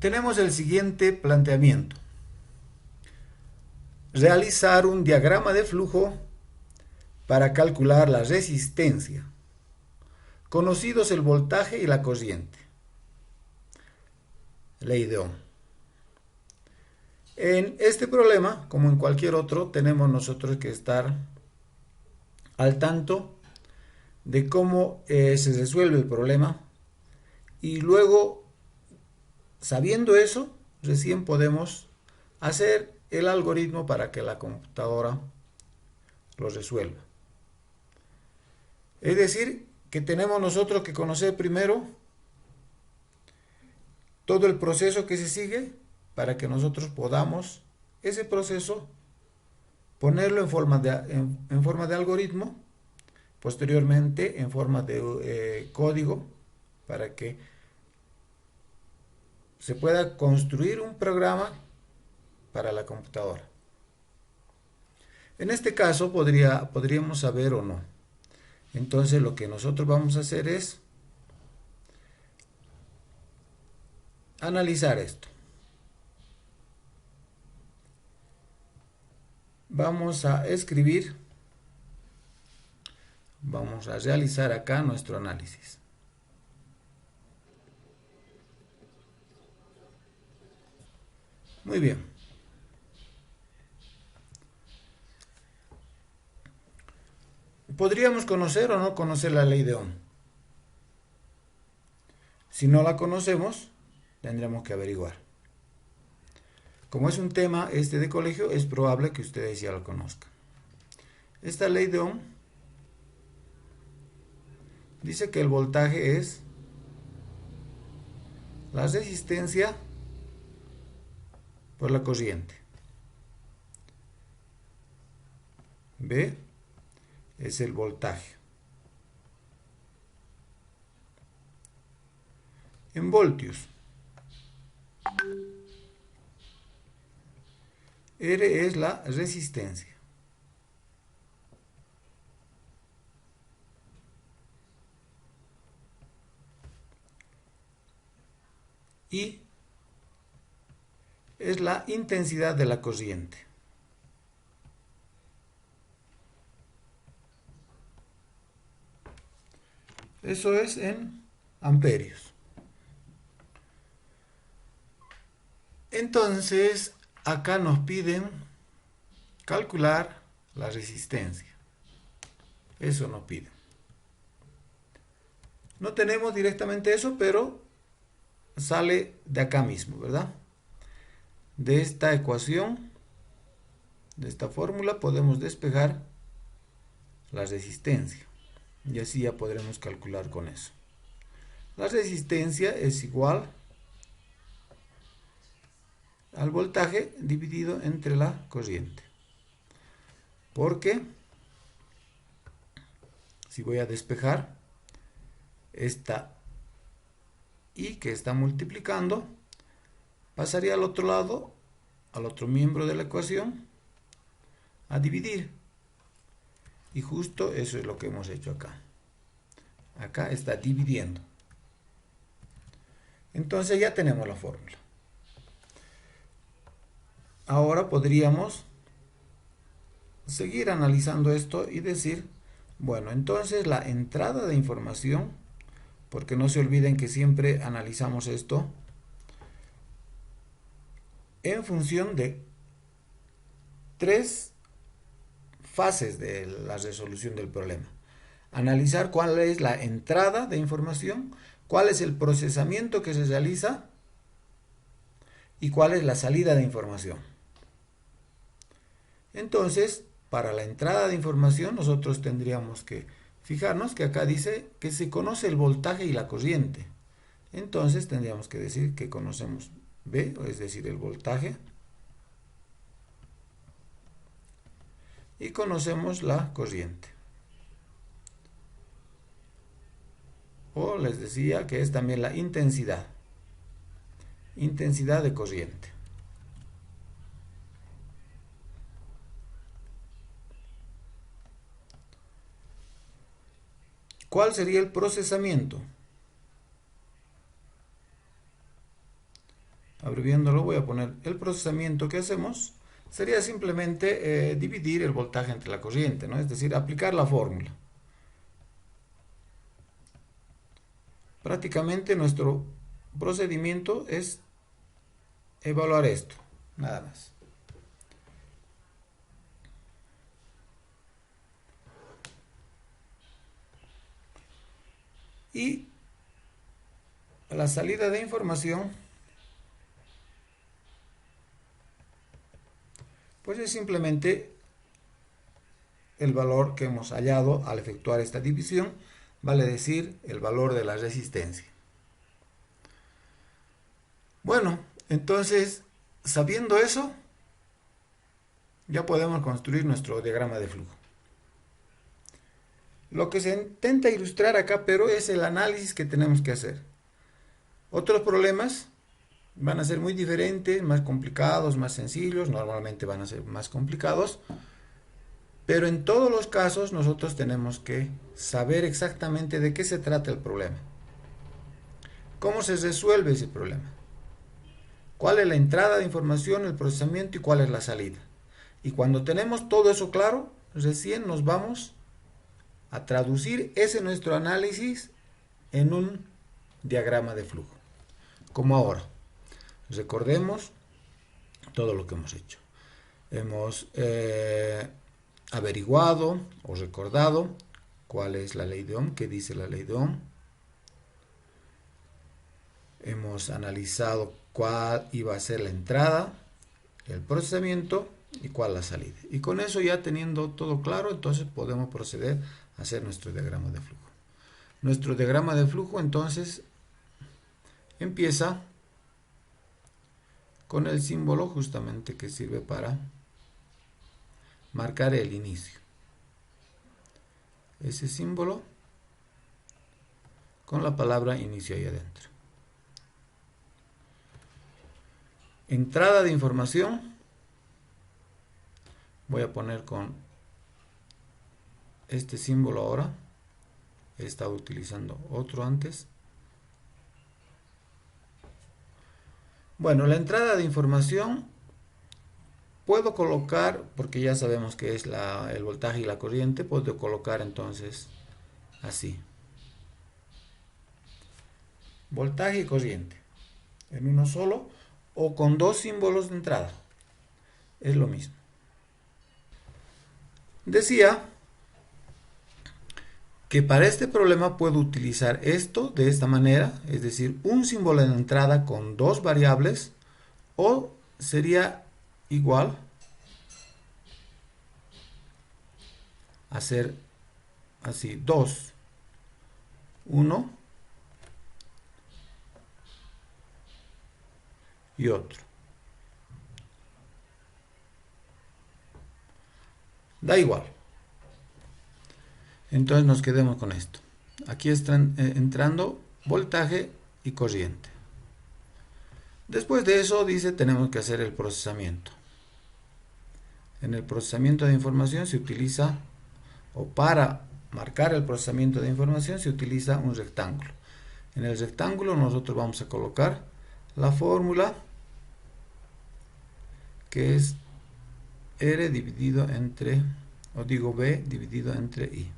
Tenemos el siguiente planteamiento. Realizar un diagrama de flujo para calcular la resistencia, conocidos el voltaje y la corriente. Ley de Ohm. En este problema, como en cualquier otro, tenemos nosotros que estar al tanto de cómo se resuelve el problema y luego, sabiendo eso, recién podemos hacer el algoritmo para que la computadora lo resuelva. Es decir, que tenemos nosotros que conocer primero todo el proceso que se sigue para que nosotros podamos ese proceso ponerlo en forma de algoritmo, posteriormente en forma de código, para que se pueda construir un programa para la computadora. En este caso podríamos saber o no. Entonces lo que nosotros vamos a hacer es analizar esto. Vamos a escribir, vamos a realizar acá nuestro análisis. Muy bien. ¿Podríamos conocer o no conocer la ley de Ohm? Si no la conocemos, tendremos que averiguar. Como es un tema de colegio, es probable que ustedes ya lo conozcan. Esta ley de Ohm dice que el voltaje es la resistencia por la corriente. B es el voltaje. En voltios, R es la resistencia. I es la intensidad de la corriente. Eso es en amperios. Entonces, acá nos piden calcular la resistencia. Eso nos piden. No tenemos directamente eso, pero sale de acá mismo, ¿verdad? De esta ecuación, de esta fórmula, podemos despejar la resistencia. Y así ya podremos calcular con eso. La resistencia es igual al voltaje dividido entre la corriente. Porque si voy a despejar esta I que está multiplicando, pasaría al otro lado, al otro miembro de la ecuación, a dividir. Y justo eso es lo que hemos hecho acá. Acá está dividiendo. Entonces ya tenemos la fórmula. Ahora podríamos seguir analizando esto y decir, bueno, entonces la entrada de información, porque no se olviden que siempre analizamos esto en función de tres fases de la resolución del problema. Analizar cuál es la entrada de información, cuál es el procesamiento que se realiza y cuál es la salida de información. Entonces, para la entrada de información nosotros tendríamos que fijarnos que acá dice que se conoce el voltaje y la corriente. Entonces tendríamos que decir que conocemos V, es decir, el voltaje, y conocemos la corriente. O les decía que es también la intensidad de corriente. ¿Cuál sería el procesamiento? abreviándolo, voy a poner el procesamiento que hacemos. Sería simplemente dividir el voltaje entre la corriente, ¿no? Es decir, aplicar la fórmula. Prácticamente nuestro procedimiento es evaluar esto, nada más. Y la salida de información, pues es simplemente el valor que hemos hallado al efectuar esta división, vale decir el valor de la resistencia. Bueno, entonces, sabiendo eso, ya podemos construir nuestro diagrama de flujo. Lo que se intenta ilustrar acá, pero es el análisis que tenemos que hacer. Otros problemas van a ser muy diferentes, más complicados, más sencillos, normalmente van a ser más complicados, pero en todos los casos nosotros tenemos que saber exactamente de qué se trata el problema, cómo se resuelve ese problema, cuál es la entrada de información, el procesamiento y cuál es la salida. Y cuando tenemos todo eso claro, recién nos vamos a traducir ese nuestro análisis en un diagrama de flujo, como ahora. Recordemos todo lo que hemos hecho. Hemos averiguado o recordado cuál es la ley de Ohm, qué dice la ley de Ohm. Hemos analizado cuál iba a ser la entrada, el procesamiento y cuál la salida. Y con eso ya teniendo todo claro, entonces podemos proceder a hacer nuestro diagrama de flujo. Nuestro diagrama de flujo entonces empieza con el símbolo justamente que sirve para marcar el inicio. Ese símbolo con la palabra inicio ahí adentro. Entrada de información. Voy a poner con este símbolo ahora. He estado utilizando otro antes. Bueno, la entrada de información puedo colocar, porque ya sabemos que es el voltaje y la corriente, puedo colocar entonces así. Voltaje y corriente en uno solo o con dos símbolos de entrada. Es lo mismo. Decía que para este problema puedo utilizar esto de esta manera, es decir, un símbolo de entrada con dos variables, o sería igual a hacer así, 2, 1 y otro. Da igual. Entonces nos quedemos con esto. Aquí están entrando voltaje y corriente. Después de eso dice tenemos que hacer el procesamiento. En el procesamiento de información se utiliza, o para marcar el procesamiento de información se utiliza un rectángulo. En el rectángulo nosotros vamos a colocar la fórmula que es R dividido entre, o digo B dividido entre I.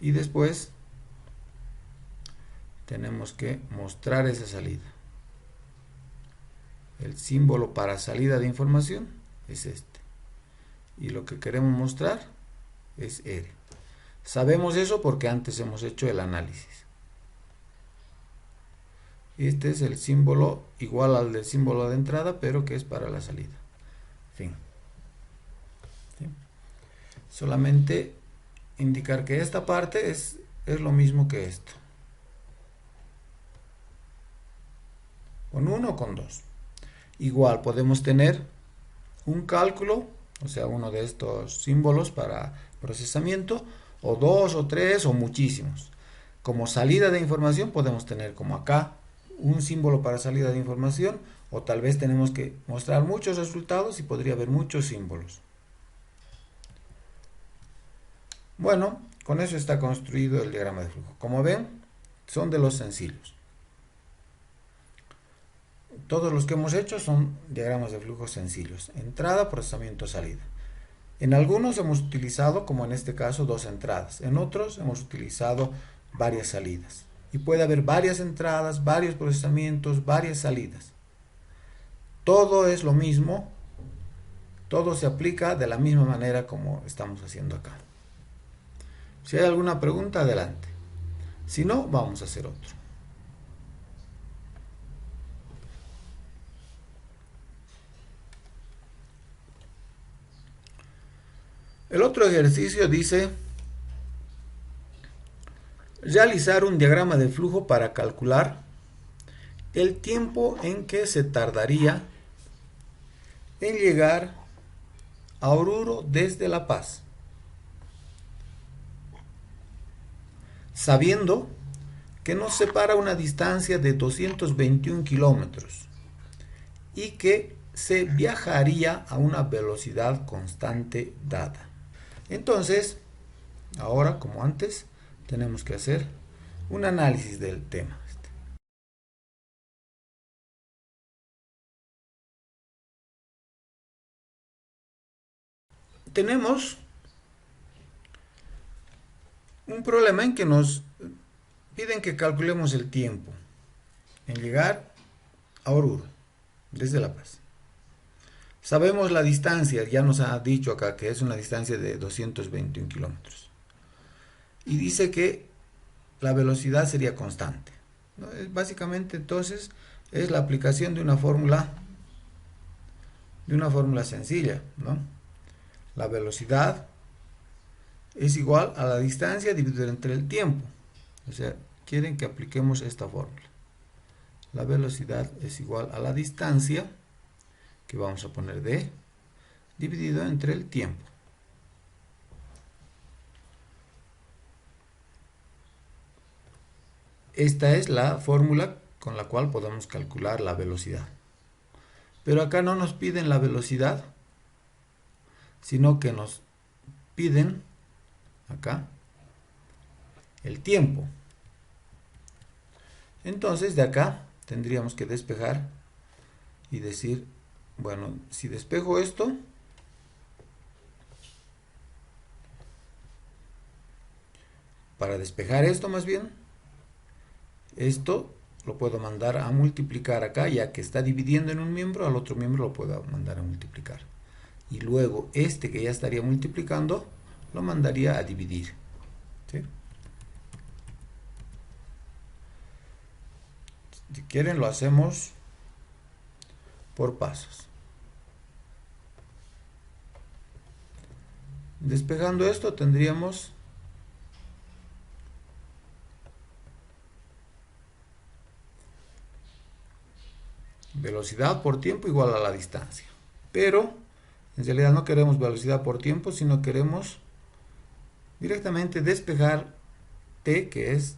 Y después tenemos que mostrar esa salida. El símbolo para salida de información es este. Y lo que queremos mostrar es R. Sabemos eso porque antes hemos hecho el análisis. Este es el símbolo igual al del símbolo de entrada, pero que es para la salida. Fin. ¿Sí? Solamente indicar que esta parte es lo mismo que esto. Con 1 o con 2. Igual podemos tener un cálculo, o sea, uno de estos símbolos para procesamiento, o 2 o 3 o muchísimos. Como salida de información podemos tener como acá un símbolo para salida de información, o tal vez tenemos que mostrar muchos resultados y podría haber muchos símbolos. Bueno, con eso está construido el diagrama de flujo. Como ven, son de los sencillos. todos los que hemos hecho son diagramas de flujo sencillos: entrada, procesamiento, salida. En algunos hemos utilizado, como en este caso, dos entradas. En otros hemos utilizado varias salidas. Y puede haber varias entradas, varios procesamientos, varias salidas. Todo es lo mismo, todo se aplica de la misma manera como estamos haciendo acá. Si hay alguna pregunta, adelante. Si no, vamos a hacer otro. El otro ejercicio dice: realizar un diagrama de flujo para calcular el tiempo en que se tardaría en llegar a Oruro desde La Paz, sabiendo que nos separa una distancia de 221 kilómetros y que se viajaría a una velocidad constante dada. Entonces, ahora, como antes, tenemos que hacer un análisis del tema. Tenemos un problema en que nos piden que calculemos el tiempo en llegar a Oruro desde La Paz. Sabemos la distancia, ya nos ha dicho acá que es una distancia de 221 kilómetros. Y dice que la velocidad sería constante, ¿no? Básicamente, entonces, es la aplicación de una fórmula sencilla, ¿no? La velocidad es igual a la distancia dividido entre el tiempo. O sea, quieren que apliquemos esta fórmula. La velocidad es igual a la distancia, que vamos a poner d, dividido entre el tiempo. Esta es la fórmula con la cual podemos calcular la velocidad. Pero acá no nos piden la velocidad, sino que nos piden acá el tiempo. Entonces, de acá tendríamos que despejar y decir, bueno, si despejo esto, para despejar esto más bien, esto lo puedo mandar a multiplicar acá, ya que está dividiendo en un miembro, al otro miembro lo puedo mandar a multiplicar. Y luego este que ya estaría multiplicando, lo mandaría a dividir, ¿sí? Si quieren, lo hacemos por pasos. Despejando esto, tendríamos velocidad por tiempo igual a la distancia. Pero en realidad no queremos velocidad por tiempo, sino queremos directamente despejar t, que es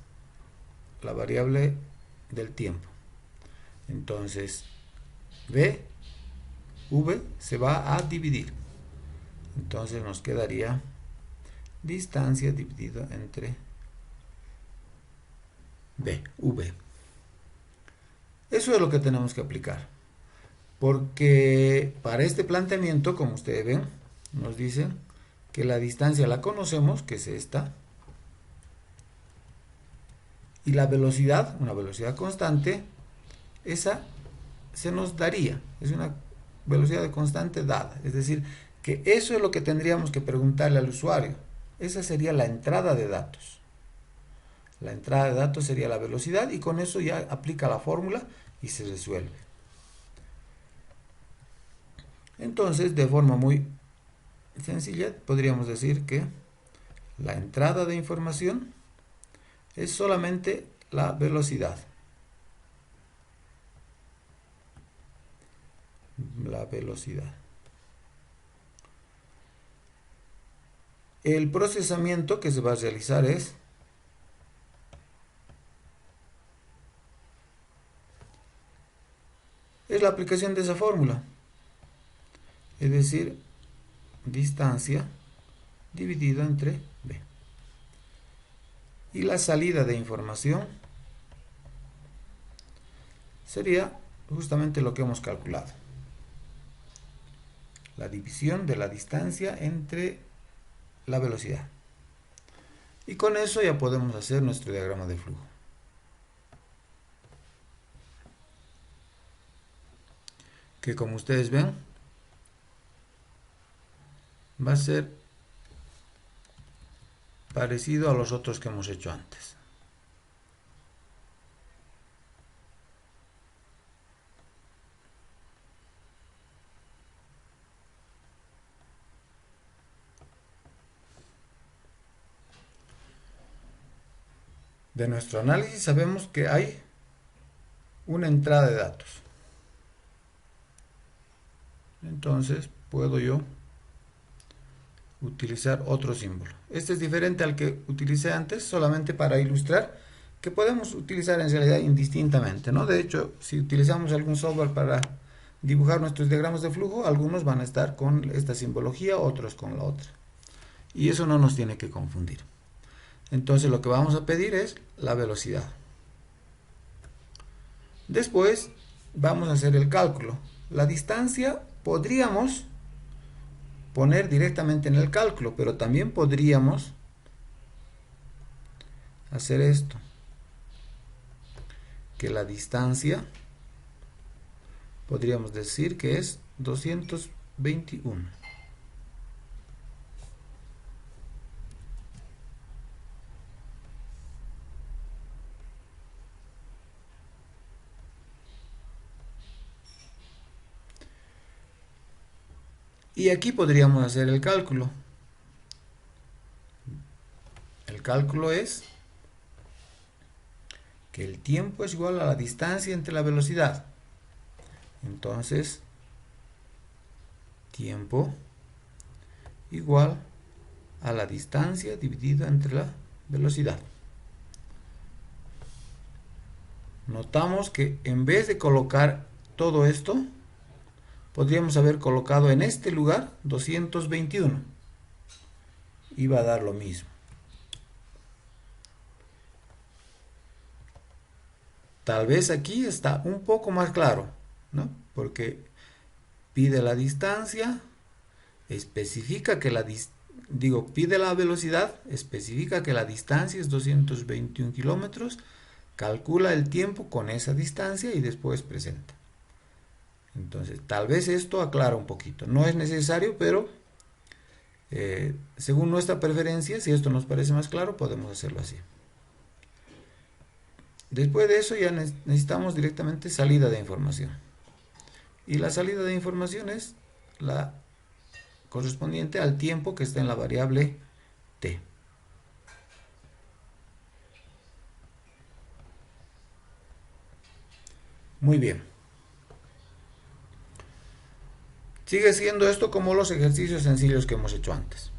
la variable del tiempo. Entonces, v se va a dividir. Entonces nos quedaría distancia dividido entre v. Eso es lo que tenemos que aplicar. Porque para este planteamiento, como ustedes ven, nos dicen que la distancia la conocemos, que es esta. Y la velocidad, una velocidad constante, esa se nos daría. Es una velocidad constante dada. Es decir, que eso es lo que tendríamos que preguntarle al usuario. Esa sería la entrada de datos. La entrada de datos sería la velocidad y con eso ya aplica la fórmula y se resuelve. Entonces, de forma muy sencilla, podríamos decir que la entrada de información es solamente la velocidad. La velocidad. El procesamiento que se va a realizar es la aplicación de esa fórmula. Es decir, distancia dividido entre v. Y la salida de información sería justamente lo que hemos calculado. La división de la distancia entre la velocidad. Y con eso ya podemos hacer nuestro diagrama de flujo. Que como ustedes ven, va a ser parecido a los otros que hemos hecho antes. De nuestro análisis sabemos que hay una entrada de datos. Entonces puedo yo utilizar otro símbolo. Este es diferente al que utilicé antes, solamente para ilustrar que podemos utilizar en realidad indistintamente, ¿no? De hecho, si utilizamos algún software para dibujar nuestros diagramas de flujo, algunos van a estar con esta simbología, otros con la otra. Y eso no nos tiene que confundir. Entonces lo que vamos a pedir es la velocidad. Después vamos a hacer el cálculo. La distancia podríamos poner directamente en el cálculo, pero también podríamos hacer esto, que la distancia podríamos decir que es 221. Y aquí podríamos hacer el cálculo. El cálculo es que el tiempo es igual a la distancia entre la velocidad. Entonces, tiempo igual a la distancia dividida entre la velocidad. Notamos que en vez de colocar todo esto, podríamos haber colocado en este lugar 221. Y va a dar lo mismo. Tal vez aquí está un poco más claro, ¿no? Porque pide la distancia, especifica que pide la velocidad, especifica que la distancia es 221 kilómetros, calcula el tiempo con esa distancia y después presenta. Entonces, tal vez esto aclara un poquito. No es necesario, pero según nuestra preferencia, si esto nos parece más claro, podemos hacerlo así. Después de eso ya necesitamos directamente salida de información. Y la salida de información es la correspondiente al tiempo que está en la variable t. Muy bien. Sigue siendo esto como los ejercicios sencillos que hemos hecho antes.